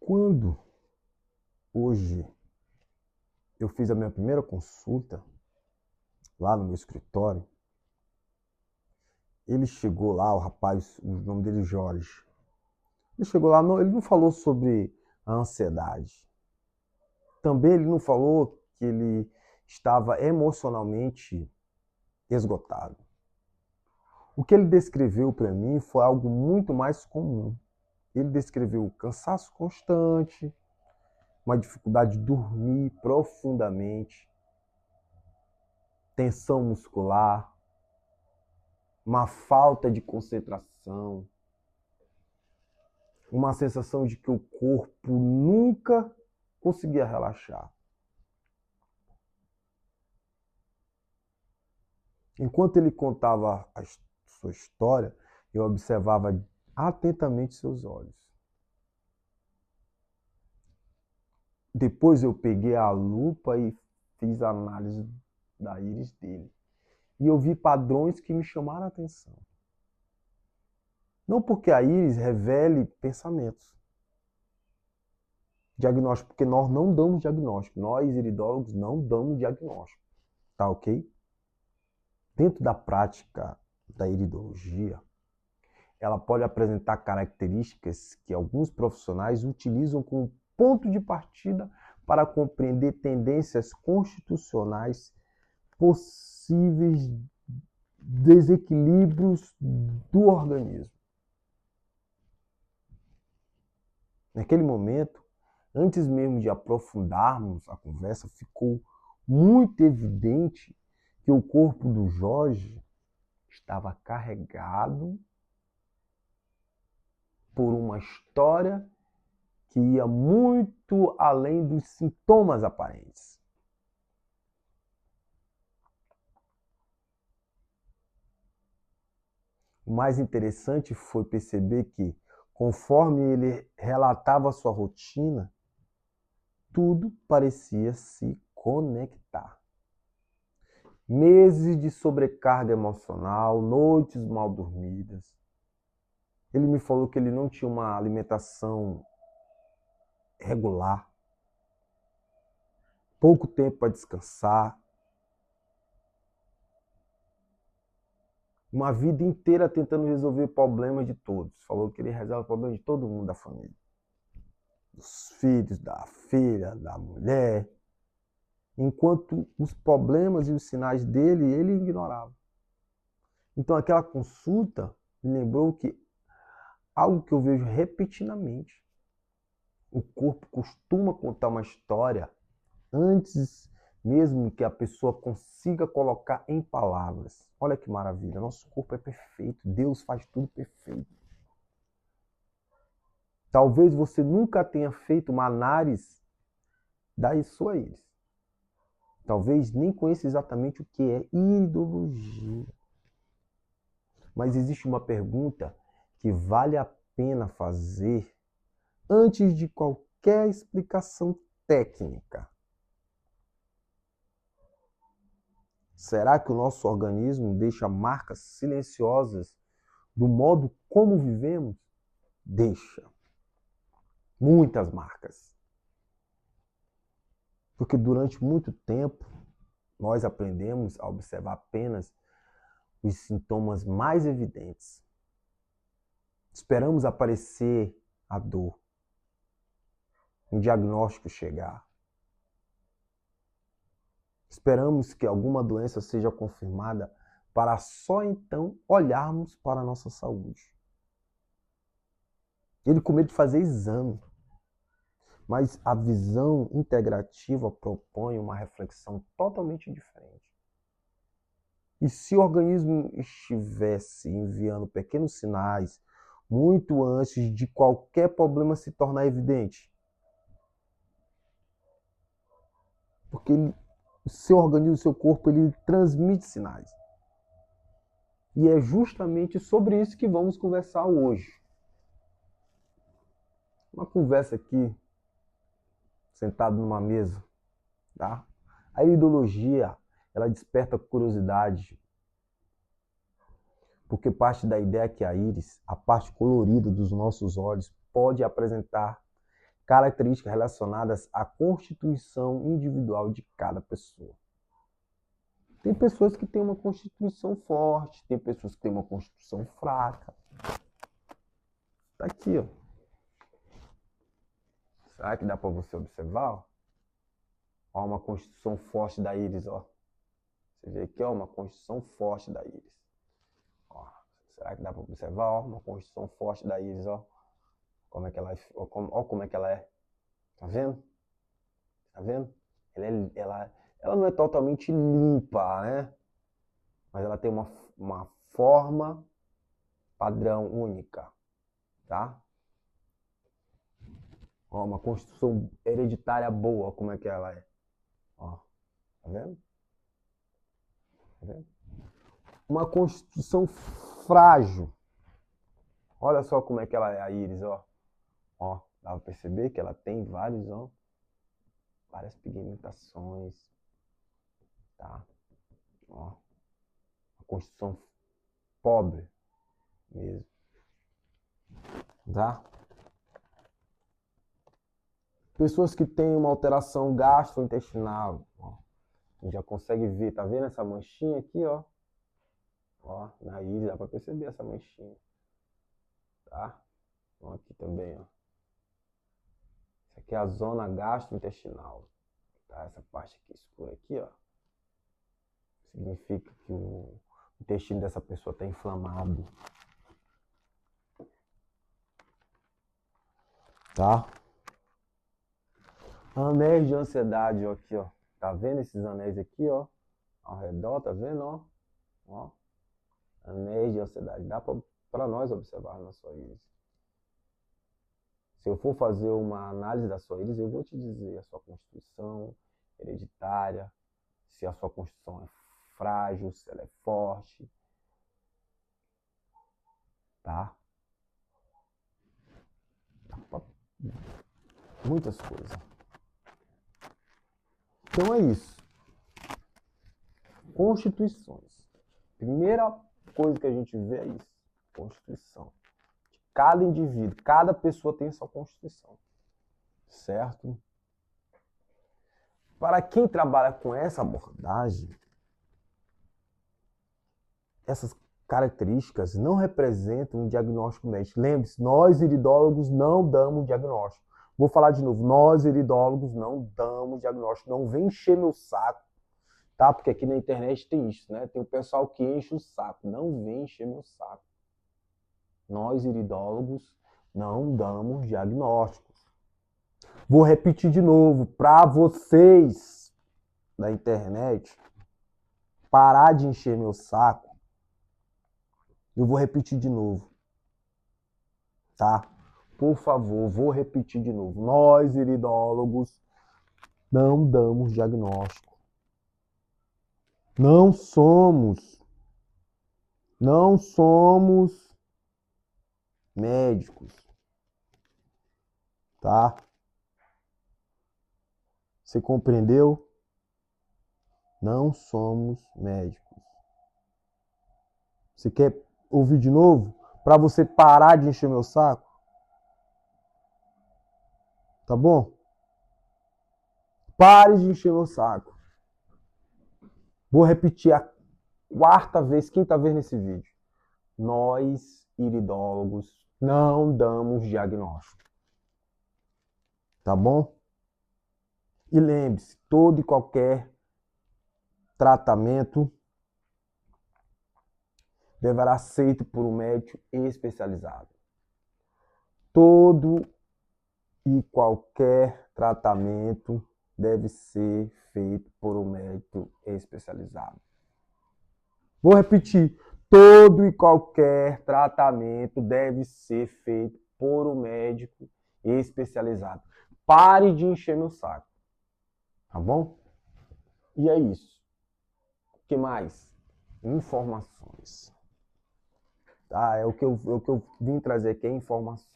Quando hoje eu fiz a minha primeira consulta lá no meu escritório, ele chegou lá, o rapaz, o nome dele é Jorge. Ele chegou lá, ele não falou sobre a ansiedade. Também ele não falou que ele estava emocionalmente esgotado. O que ele descreveu para mim foi algo muito mais comum. Ele descreveu cansaço constante, uma dificuldade de dormir profundamente, tensão muscular, uma falta de concentração, uma sensação de que o corpo nunca conseguia relaxar. Enquanto ele contava a sua história, eu observava atentamente seus olhos. Depois eu peguei a lupa e fiz a análise da íris dele. E eu vi padrões que me chamaram a atenção. Não porque a íris revele pensamentos. Diagnóstico, porque nós não damos diagnóstico. Nós, iridólogos, não damos diagnóstico. Tá ok? Dentro da prática da iridologia, ela pode apresentar características que alguns profissionais utilizam como ponto de partida para compreender tendências constitucionais, possíveis desequilíbrios do organismo. Naquele momento, antes mesmo de aprofundarmos a conversa, ficou muito evidente que o corpo do Jorge estava carregado por uma história que ia muito além dos sintomas aparentes. O mais interessante foi perceber que, conforme ele relatava a sua rotina, tudo parecia se conectar. Meses de sobrecarga emocional, noites mal dormidas. Ele me falou que ele não tinha uma alimentação regular, pouco tempo para descansar, uma vida inteira tentando resolver problemas de todos. Falou que ele resolve problemas de todo mundo da família. Dos filhos, da filha, da mulher. Enquanto os problemas e os sinais dele, ele ignorava. Então aquela consulta me lembrou que algo que eu vejo repetidamente. O corpo costuma contar uma história antes mesmo que a pessoa consiga colocar em palavras. Olha que maravilha, nosso corpo é perfeito, Deus faz tudo perfeito. Talvez você nunca tenha feito uma análise da sua íris. Talvez nem conheça exatamente o que é iridologia. Mas existe uma pergunta que vale a pena fazer antes de qualquer explicação técnica. Será que o nosso organismo deixa marcas silenciosas do modo como vivemos? Deixa. Muitas marcas. Porque durante muito tempo nós aprendemos a observar apenas os sintomas mais evidentes. Esperamos aparecer a dor, um diagnóstico chegar. Esperamos que alguma doença seja confirmada para só então olharmos para a nossa saúde. Ele com medo de fazer exame. Mas a visão integrativa propõe uma reflexão totalmente diferente. E se o organismo estivesse enviando pequenos sinais muito antes de qualquer problema se tornar evidente? Porque o seu organismo, o seu corpo, ele transmite sinais. E é justamente sobre isso que vamos conversar hoje. Uma conversa aqui, sentado numa mesa, tá? A iridologia, ela desperta curiosidade, porque parte da ideia que a íris, a parte colorida dos nossos olhos, pode apresentar características relacionadas à constituição individual de cada pessoa. Tem pessoas que têm uma constituição forte, tem pessoas que têm uma constituição fraca. Tá aqui, ó. Será que dá para você observar? Ó, uma constituição forte da íris, ó. Você vê aqui, ó, uma constituição forte da íris. Ó, será que dá para observar, ó, uma constituição forte da íris, ó. Como é que ela é, ó, como é que ela é. Tá vendo? Tá vendo? Ela não é totalmente limpa, né? Mas ela tem uma forma padrão única, tá? Ó, uma constituição hereditária boa, como é que ela é. Ó, tá vendo? Tá vendo? Uma constituição frágil. Olha só como é que ela é, a íris, ó. Ó, dá pra perceber que ela tem várias pigmentações, tá? Ó, uma constituição pobre mesmo, tá? Pessoas que têm uma alteração gastrointestinal, ó, a gente já consegue ver, tá vendo essa manchinha aqui, ó? Ó, na íris dá pra perceber essa manchinha, tá? Ó, aqui também, ó. Essa aqui é a zona gastrointestinal, tá? Essa parte aqui escura aqui, ó, significa que o intestino dessa pessoa está inflamado, tá? Anéis de ansiedade, ó, aqui, ó. Tá vendo esses anéis aqui, ó? Ao redor, tá vendo, ó? Ó. Anéis de ansiedade. Dá para nós observar na sua íris. Se eu for fazer uma análise da sua íris, eu vou te dizer a sua constituição hereditária, se a sua constituição é frágil, se ela é forte, tá? Muitas coisas. Então é isso. Constituições. Primeira coisa que a gente vê é isso. Constituição. Cada indivíduo, cada pessoa tem sua constituição. Certo? Para quem trabalha com essa abordagem, essas características não representam um diagnóstico médico. Lembre-se, nós iridólogos não damos diagnóstico. Vou falar de novo, nós iridólogos não damos diagnóstico. Não vem encher meu saco, tá? Porque aqui na internet tem isso, né? Tem o pessoal que enche o saco. Não vem encher meu saco. Nós iridólogos não damos diagnósticos. Vou repetir de novo, para vocês da internet parar de encher meu saco. Eu vou repetir de novo, tá? Por favor, vou repetir de novo. Nós, iridólogos, não damos diagnóstico. Não somos médicos, tá? Você compreendeu? Não somos médicos. Você quer ouvir de novo? Para você parar de encher meu saco? Tá bom? Pare de encher meu saco. Vou repetir a quarta vez, quinta vez nesse vídeo. Nós, iridólogos, não damos diagnóstico. Tá bom? E lembre-se, todo e qualquer tratamento deverá ser feito por um médico especializado. Todo e qualquer tratamento deve ser feito por um médico especializado. Vou repetir. Todo e qualquer tratamento deve ser feito por um médico especializado. Pare de encher meu saco. Tá bom? E é isso. O que mais? Informações. Tá? É o que eu vim trazer aqui, é informações.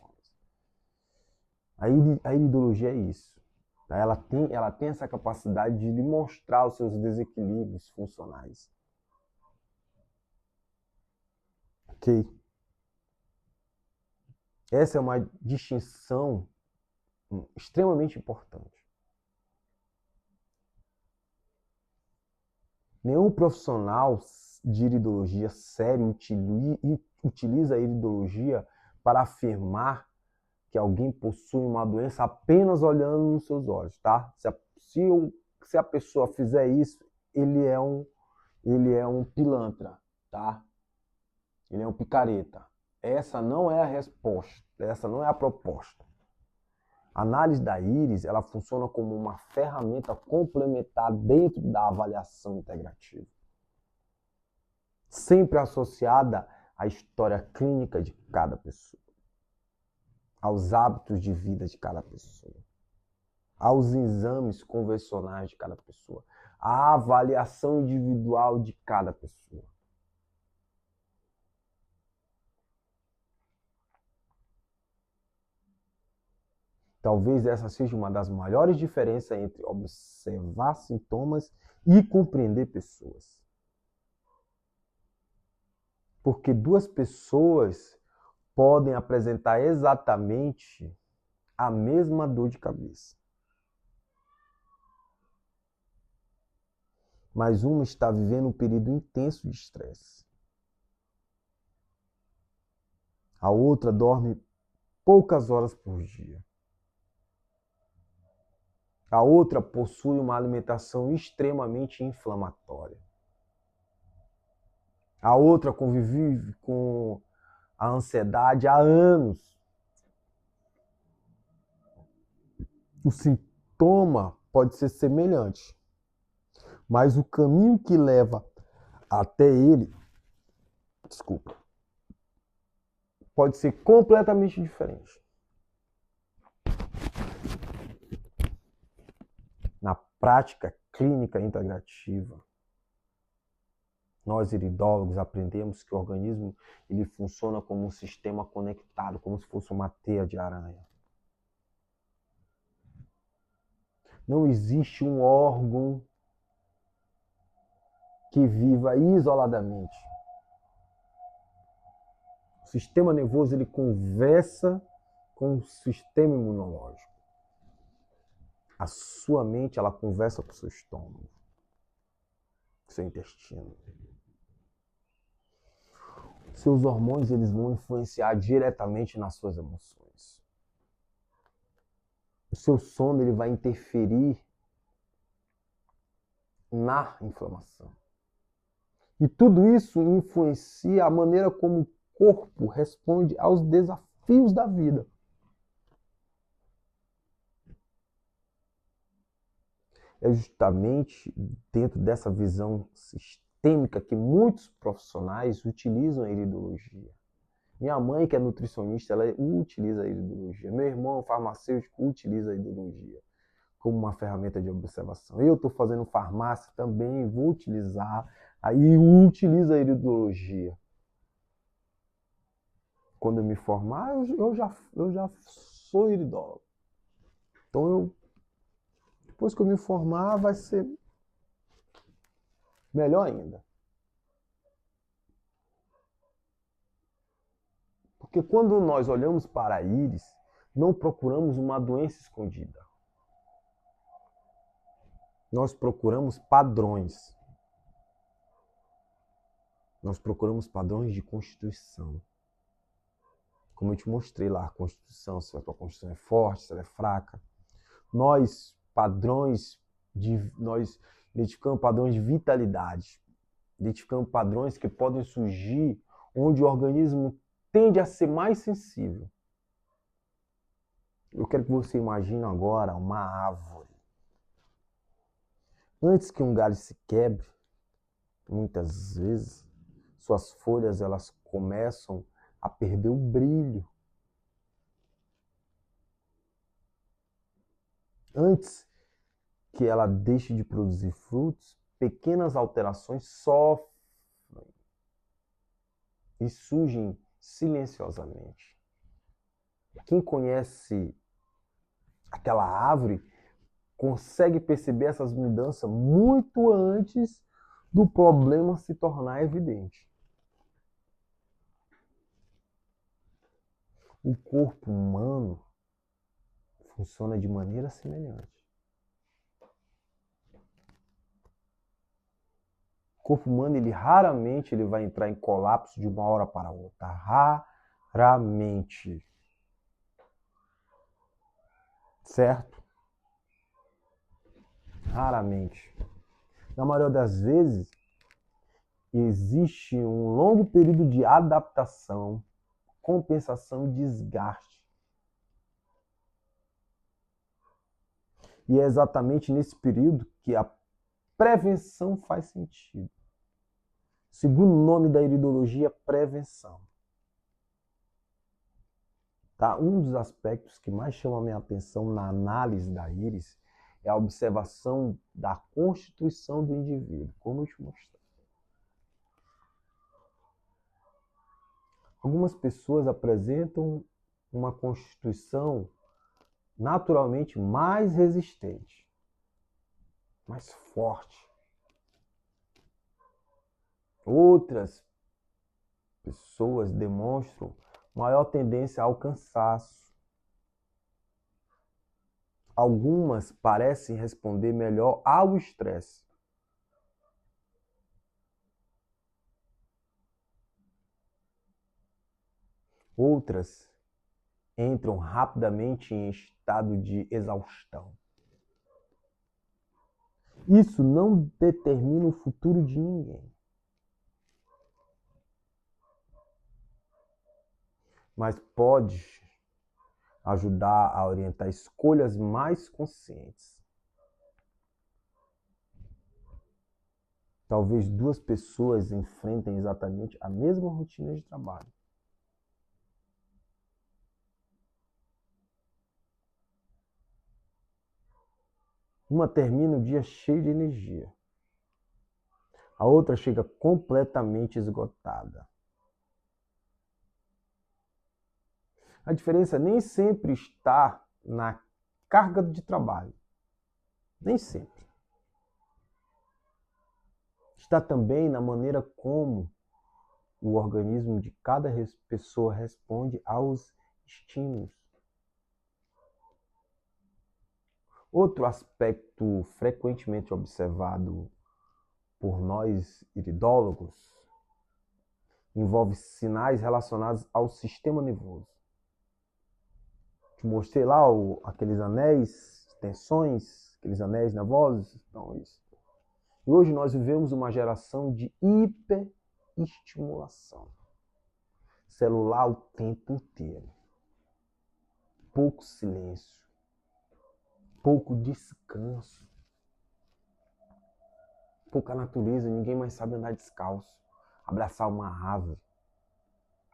A iridologia é isso. Tá? Ela tem essa capacidade de lhe mostrar os seus desequilíbrios funcionais. Ok? Essa é uma distinção extremamente importante. Nenhum profissional de iridologia sério utiliza a iridologia para afirmar que alguém possui uma doença apenas olhando nos seus olhos, tá? Se a pessoa fizer isso, ele é um pilantra, tá? Ele é um picareta. Essa não é a resposta, essa não é a proposta. A análise da íris, ela funciona como uma ferramenta complementar dentro da avaliação integrativa, sempre associada à história clínica de cada pessoa, aos hábitos de vida de cada pessoa, aos exames convencionais de cada pessoa, à avaliação individual de cada pessoa. Talvez essa seja uma das maiores diferenças entre observar sintomas e compreender pessoas. Porque duas pessoas podem apresentar exatamente a mesma dor de cabeça. Mas uma está vivendo um período intenso de estresse. A outra dorme poucas horas por dia. A outra possui uma alimentação extremamente inflamatória. A outra convive com a ansiedade há anos. O sintoma pode ser semelhante, mas o caminho que leva até ele, pode ser completamente diferente. Na prática clínica integrativa, nós iridólogos aprendemos que o organismo ele funciona como um sistema conectado, como se fosse uma teia de aranha. Não existe um órgão que viva isoladamente. O sistema nervoso ele conversa com o sistema imunológico. A sua mente ela conversa com o seu estômago, com o seu intestino. Seus hormônios eles vão influenciar diretamente nas suas emoções. O seu sono ele vai interferir na inflamação. E tudo isso influencia a maneira como o corpo responde aos desafios da vida. É justamente dentro dessa visão sistêmica que muitos profissionais utilizam a iridologia. Minha mãe, que é nutricionista, ela utiliza a iridologia. Meu irmão, farmacêutico, utiliza a iridologia como uma ferramenta de observação. Eu estou fazendo farmácia também, vou utilizar, aí utilizo a iridologia. Quando eu me formar, eu já sou iridólogo. Então, depois que eu me formar, vai ser melhor ainda. Porque quando nós olhamos para a íris, não procuramos uma doença escondida. Nós procuramos padrões. Nós procuramos padrões de constituição. Como eu te mostrei lá, a constituição, se a tua constituição é forte, se ela é fraca. Nós identificamos padrões de vitalidade. Identificamos padrões que podem surgir onde o organismo tende a ser mais sensível. Eu quero que você imagine agora uma árvore. Antes que um galho se quebre, muitas vezes, suas folhas elas começam a perder o brilho. Antes que ela deixe de produzir frutos, pequenas alterações sofrem e surgem silenciosamente. Quem conhece aquela árvore consegue perceber essas mudanças muito antes do problema se tornar evidente. O corpo humano funciona de maneira semelhante. O corpo humano, ele raramente vai entrar em colapso de uma hora para outra. Raramente. Certo? Raramente. Na maioria das vezes, existe um longo período de adaptação, compensação e desgaste. E é exatamente nesse período que a prevenção faz sentido. Segundo o nome da iridologia, prevenção. Tá? Um dos aspectos que mais chama a minha atenção na análise da íris é a observação da constituição do indivíduo, como eu te mostrei. Algumas pessoas apresentam uma constituição naturalmente mais resistente, mais forte. Outras pessoas demonstram maior tendência ao cansaço. Algumas parecem responder melhor ao estresse. Outras entram rapidamente em estado de exaustão. Isso não determina o futuro de ninguém. Mas pode ajudar a orientar escolhas mais conscientes. Talvez duas pessoas enfrentem exatamente a mesma rotina de trabalho. Uma termina o dia cheio de energia. A outra chega completamente esgotada. A diferença nem sempre está na carga de trabalho. Nem sempre. Está também na maneira como o organismo de cada pessoa responde aos estímulos. Outro aspecto frequentemente observado por nós iridólogos envolve sinais relacionados ao sistema nervoso. Te mostrei lá aqueles anéis, tensões, aqueles anéis nervosos. Então, isso. E hoje nós vivemos uma geração de hiperestimulação celular o tempo inteiro. Pouco silêncio, pouco descanso, pouca natureza, ninguém mais sabe andar descalço, abraçar uma árvore,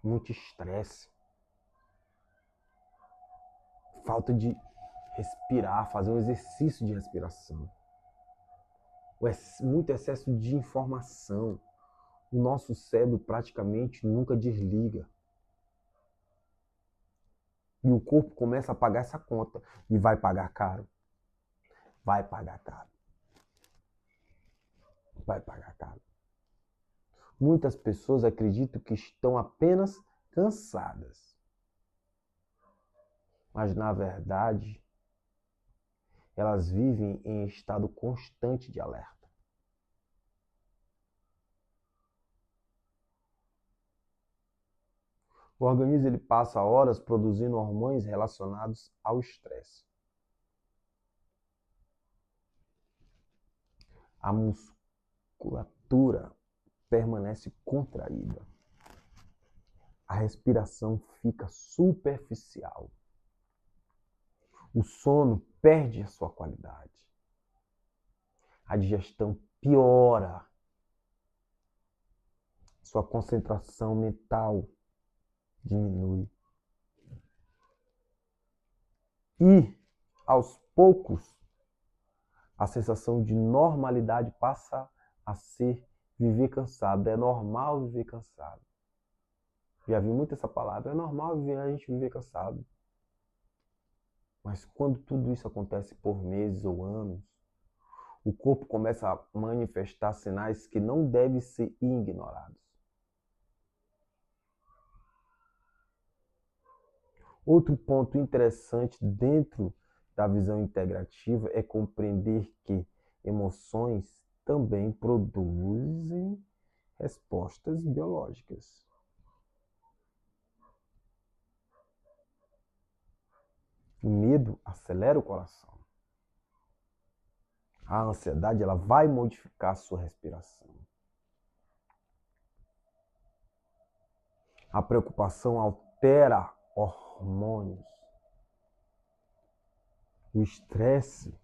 muito estresse, falta de respirar, fazer um exercício de respiração, muito excesso de informação. O nosso cérebro praticamente nunca desliga. E o corpo começa a pagar essa conta. E vai pagar caro. Vai pagar caro. Vai pagar caro. Muitas pessoas acreditam que estão apenas cansadas. Mas, na verdade, elas vivem em estado constante de alerta. O organismo ele passa horas produzindo hormônios relacionados ao estresse. A musculatura permanece contraída. A respiração fica superficial. O sono perde a sua qualidade. A digestão piora. Sua concentração mental diminui. E, aos poucos, a sensação de normalidade passa a ser viver cansado. É normal viver cansado. Já vi muito essa palavra. É normal a gente viver cansado. Mas quando tudo isso acontece por meses ou anos, o corpo começa a manifestar sinais que não devem ser ignorados. Outro ponto interessante dentro da visão integrativa é compreender que emoções também produzem respostas biológicas. O medo acelera o coração. A ansiedade, ela vai modificar a sua respiração. A preocupação altera hormônios. O estresse,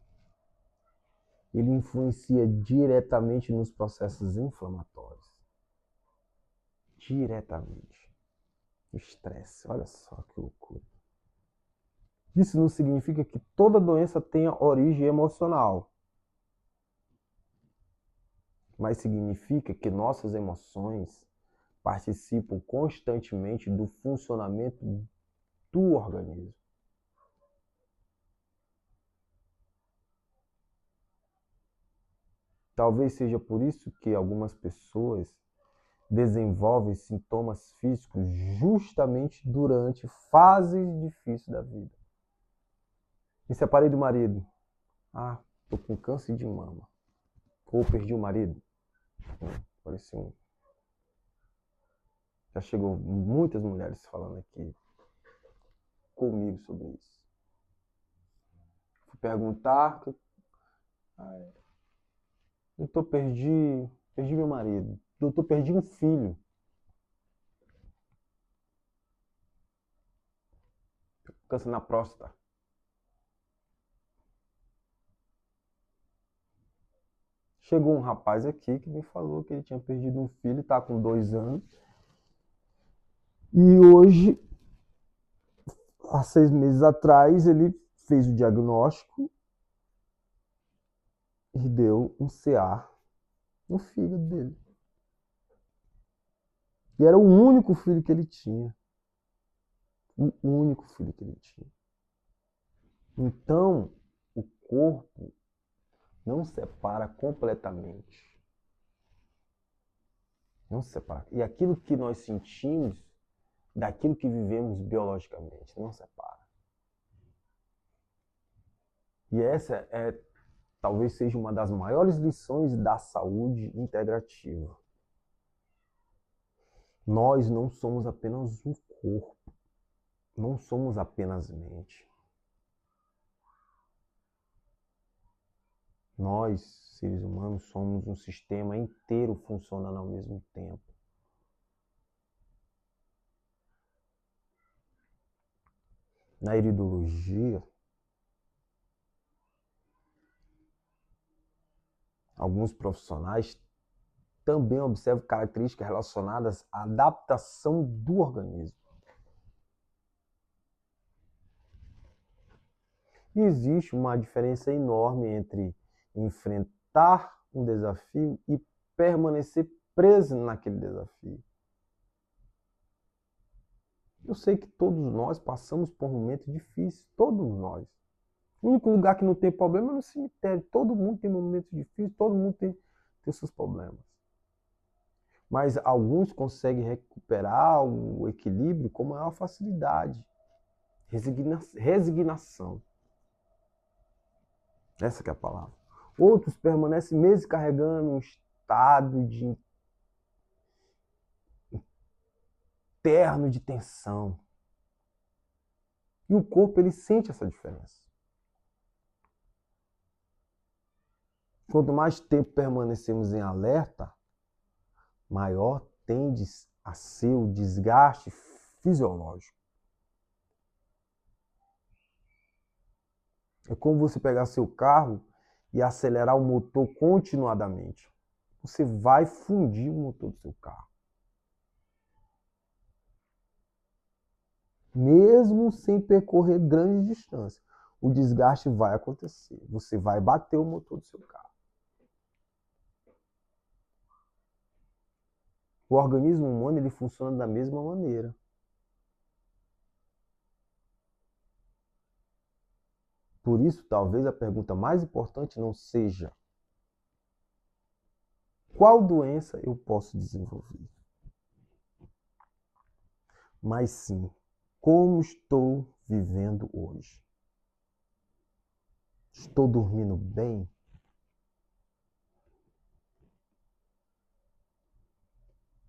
ele influencia diretamente nos processos inflamatórios. Diretamente. O estresse, olha só que loucura. Isso não significa que toda doença tenha origem emocional. Mas significa que nossas emoções participam constantemente do funcionamento do organismo. Talvez seja por isso que algumas pessoas desenvolvem sintomas físicos justamente durante fases difíceis da vida. Me separei do marido. Ah, tô com câncer de mama. Ou perdi o marido. Pareceu um. Já chegou muitas mulheres falando aqui comigo sobre isso. Fui perguntar. Doutor, perdi meu marido. Doutor, perdi um filho. Câncer na próstata. Chegou um rapaz aqui que me falou que ele tinha perdido um filho, está com 2 anos. E hoje, há 6 meses atrás, ele fez o diagnóstico e deu um CA no filho dele. E era o único filho que ele tinha. O único filho que ele tinha. Então, o corpo não separa completamente. Não separa. E aquilo que nós sentimos daquilo que vivemos biologicamente não separa. E essa talvez seja uma das maiores lições da saúde integrativa. Nós não somos apenas um corpo. Não somos apenas mente. Nós, seres humanos, somos um sistema inteiro funcionando ao mesmo tempo. Na iridologia, alguns profissionais também observam características relacionadas à adaptação do organismo. E existe uma diferença enorme entre enfrentar um desafio e permanecer preso naquele desafio. Eu sei que todos nós passamos por momentos difíceis, todos nós. O único lugar que não tem problema é no cemitério. Todo mundo tem momentos difíceis, todo mundo tem seus problemas. Mas alguns conseguem recuperar o equilíbrio com maior facilidade. Resignação. Essa que é a palavra. Outros permanecem meses carregando um estado de interno de tensão. E o corpo, ele sente essa diferença. Quanto mais tempo permanecemos em alerta, maior tende a ser o desgaste fisiológico. É como você pegar seu carro e acelerar o motor continuadamente. Você vai fundir o motor do seu carro. Mesmo sem percorrer grandes distâncias, o desgaste vai acontecer. Você vai bater o motor do seu carro. O organismo humano, ele funciona da mesma maneira. Por isso, talvez a pergunta mais importante não seja qual doença eu posso desenvolver, mas sim como estou vivendo hoje. Estou dormindo bem?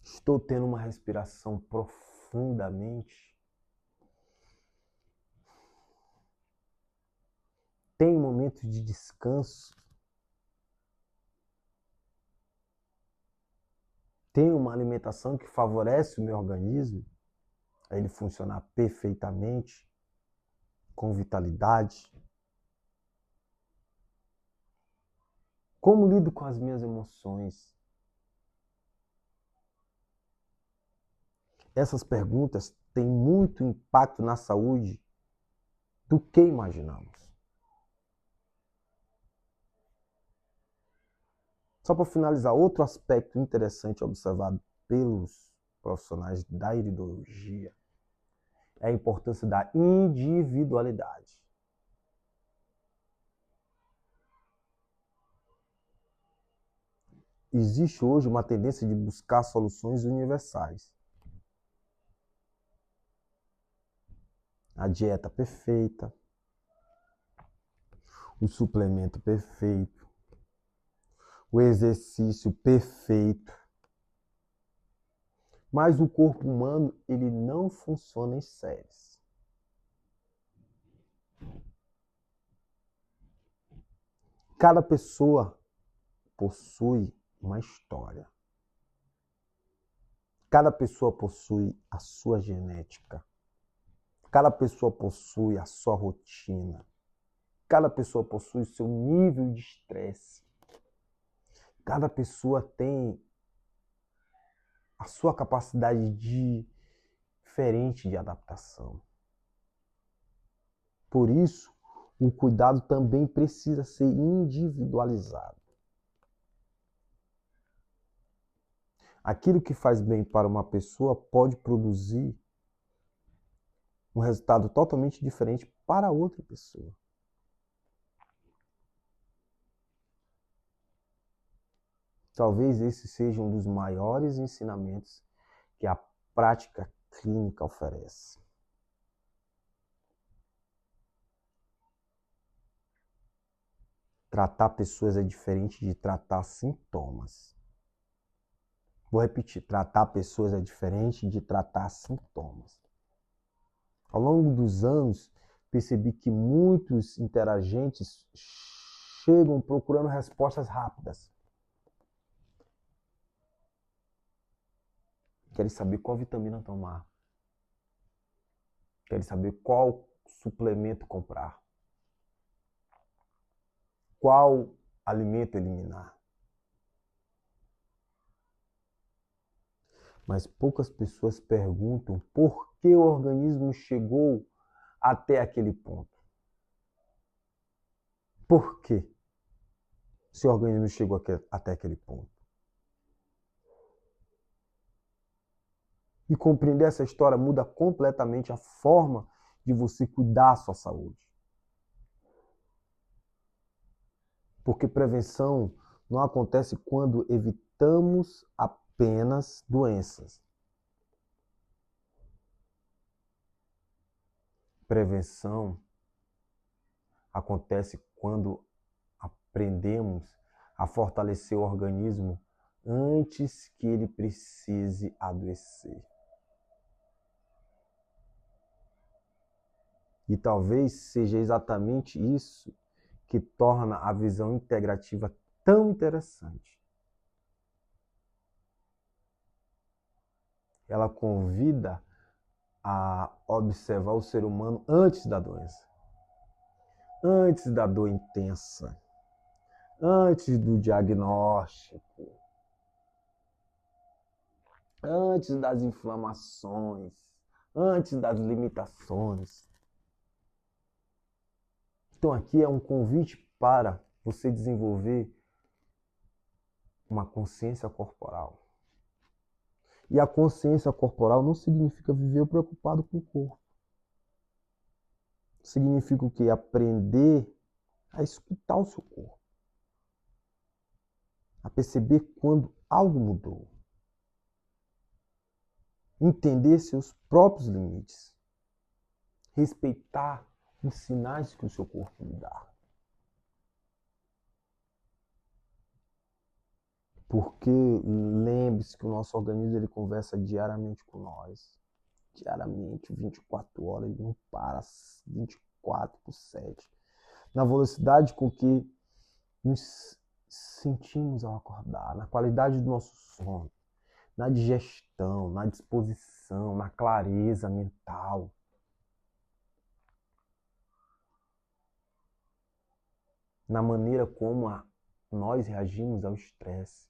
Estou tendo uma respiração profundamente? Tem momentos de descanso? Tem uma alimentação que favorece o meu organismo a ele funcionar perfeitamente, com vitalidade? Como lido com as minhas emoções? Essas perguntas têm muito impacto na saúde do que imaginamos. Só para finalizar, outro aspecto interessante observado pelos profissionais da iridologia é a importância da individualidade. Existe hoje uma tendência de buscar soluções universais. A dieta perfeita, o suplemento perfeito, o exercício perfeito. Mas o corpo humano, ele não funciona em séries. Cada pessoa possui uma história. Cada pessoa possui a sua genética. Cada pessoa possui a sua rotina. Cada pessoa possui o seu nível de estresse. Cada pessoa tem a sua capacidade diferente de adaptação. Por isso, o cuidado também precisa ser individualizado. Aquilo que faz bem para uma pessoa pode produzir um resultado totalmente diferente para outra pessoa. Talvez esse seja um dos maiores ensinamentos que a prática clínica oferece. Tratar pessoas é diferente de tratar sintomas. Vou repetir, tratar pessoas é diferente de tratar sintomas. Ao longo dos anos, percebi que muitos interagentes chegam procurando respostas rápidas. Querem saber qual vitamina tomar. Querem saber qual suplemento comprar. Qual alimento eliminar. Mas poucas pessoas perguntam por que o organismo chegou até aquele ponto. Por quê? Se o organismo chegou até aquele ponto. E compreender essa história muda completamente a forma de você cuidar da sua saúde. Porque prevenção não acontece quando evitamos apenas doenças. Prevenção acontece quando aprendemos a fortalecer o organismo antes que ele precise adoecer. E talvez seja exatamente isso que torna a visão integrativa tão interessante. Ela convida a observar o ser humano antes da doença, antes da dor intensa, antes do diagnóstico, antes das inflamações, antes das limitações. Então aqui é um convite para você desenvolver uma consciência corporal. E a consciência corporal não significa viver preocupado com o corpo. Significa o quê? Aprender a escutar o seu corpo. A perceber quando algo mudou. Entender seus próprios limites. Respeitar os sinais que o seu corpo lhe dá. Porque lembre-se que o nosso organismo ele conversa diariamente com nós. Diariamente, 24 horas, ele não para, 24/7. Na velocidade com que nos sentimos ao acordar, na qualidade do nosso sono, na digestão, na disposição, na clareza mental. Na maneira como nós reagimos ao estresse.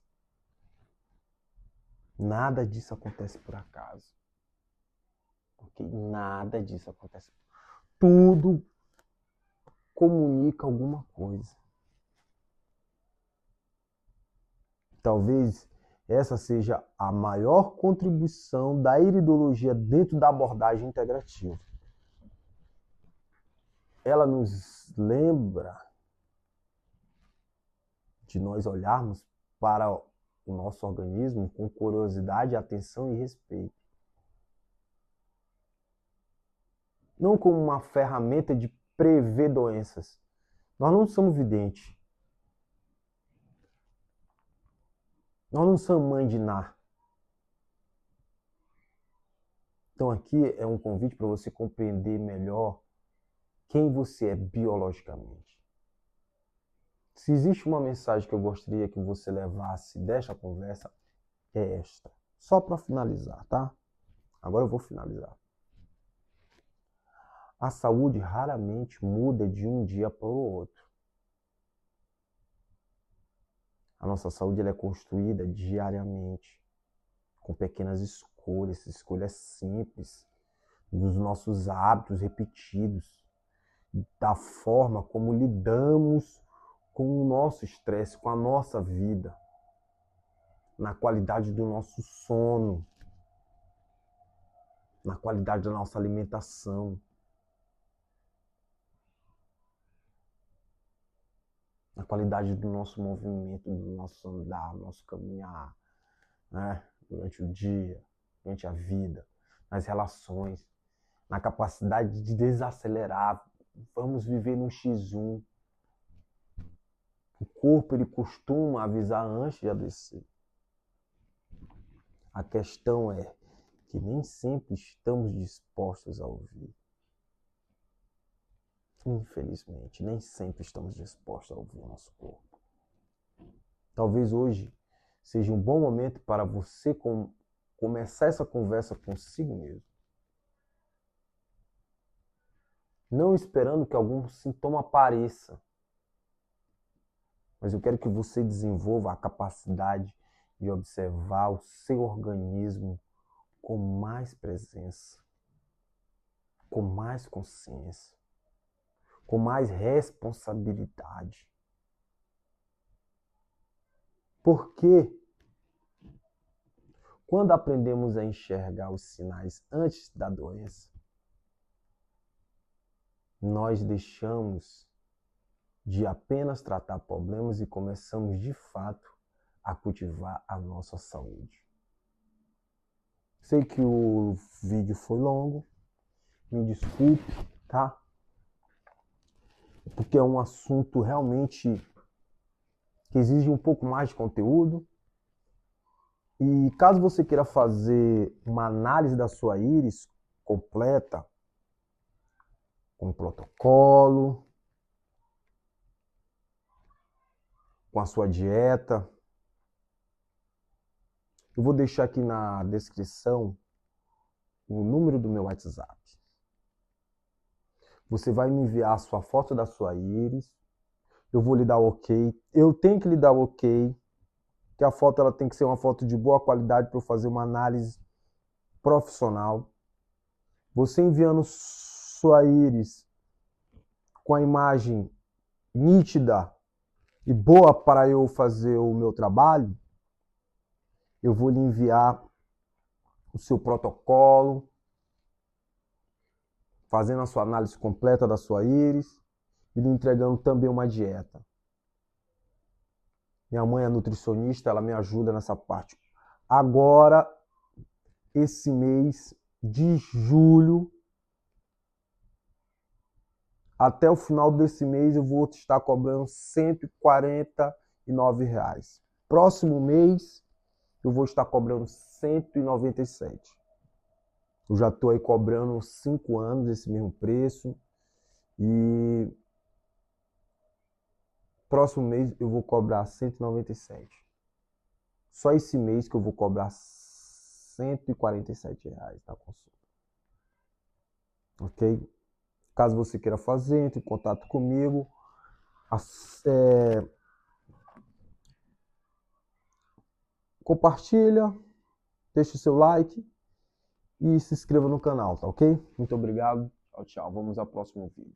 Nada disso acontece por acaso. Okay? Nada disso acontece. Tudo comunica alguma coisa. Talvez essa seja a maior contribuição da iridologia dentro da abordagem integrativa. Ela nos lembra de nós olharmos para o nosso organismo com curiosidade, atenção e respeito. Não como uma ferramenta de prever doenças. Nós não somos videntes. Nós não somos mãe de Ná. Então aqui é um convite para você compreender melhor quem você é biologicamente. Se existe uma mensagem que eu gostaria que você levasse desta conversa, é esta. Só para finalizar, tá? Agora eu vou finalizar. A saúde raramente muda de um dia para o outro. A nossa saúde ela é construída diariamente, com pequenas escolhas, escolhas simples, dos nossos hábitos repetidos, da forma como lidamos com o nosso estresse, com a nossa vida, na qualidade do nosso sono, na qualidade da nossa alimentação, na qualidade do nosso movimento, do nosso andar, do nosso caminhar, né? Durante o dia, durante a vida, nas relações, na capacidade de desacelerar. Vamos viver no X1. O corpo ele costuma avisar antes de adoecer. A questão é que nem sempre estamos dispostos a ouvir. Infelizmente, nem sempre estamos dispostos a ouvir o nosso corpo. Talvez hoje seja um bom momento para você começar essa conversa consigo mesmo. Não esperando que algum sintoma apareça. Mas eu quero que você desenvolva a capacidade de observar o seu organismo com mais presença, com mais consciência, com mais responsabilidade. Porque quando aprendemos a enxergar os sinais antes da doença, nós deixamos de apenas tratar problemas e começamos de fato a cultivar a nossa saúde. Sei que o vídeo foi longo, me desculpe, tá? Porque é um assunto realmente que exige um pouco mais de conteúdo. E caso você queira fazer uma análise da sua íris completa, com protocolo, com a sua dieta, eu vou deixar aqui na descrição o número do meu WhatsApp. Você vai me enviar a sua foto da sua íris, eu vou lhe dar ok, eu tenho que lhe dar ok, que a foto ela tem que ser uma foto de boa qualidade para eu fazer uma análise profissional. Você enviando sua íris com a imagem nítida e boa para eu fazer o meu trabalho, eu vou lhe enviar o seu protocolo, fazendo a sua análise completa da sua íris e lhe entregando também uma dieta. Minha mãe é nutricionista, ela me ajuda nessa parte. Agora, esse mês de julho, até o final desse mês, eu vou estar cobrando R$ 149 próximo mês eu vou estar cobrando 197. Eu já estou aí cobrando 5 anos esse mesmo preço. E próximo mês eu vou cobrar 197. Só esse mês que eu vou cobrar R$ 147 na consulta. Ok? Caso você queira fazer, entre em contato comigo. Compartilha, deixa o seu like e se inscreva no canal, tá ok? Muito obrigado. Tchau, tchau. Vamos ao próximo vídeo.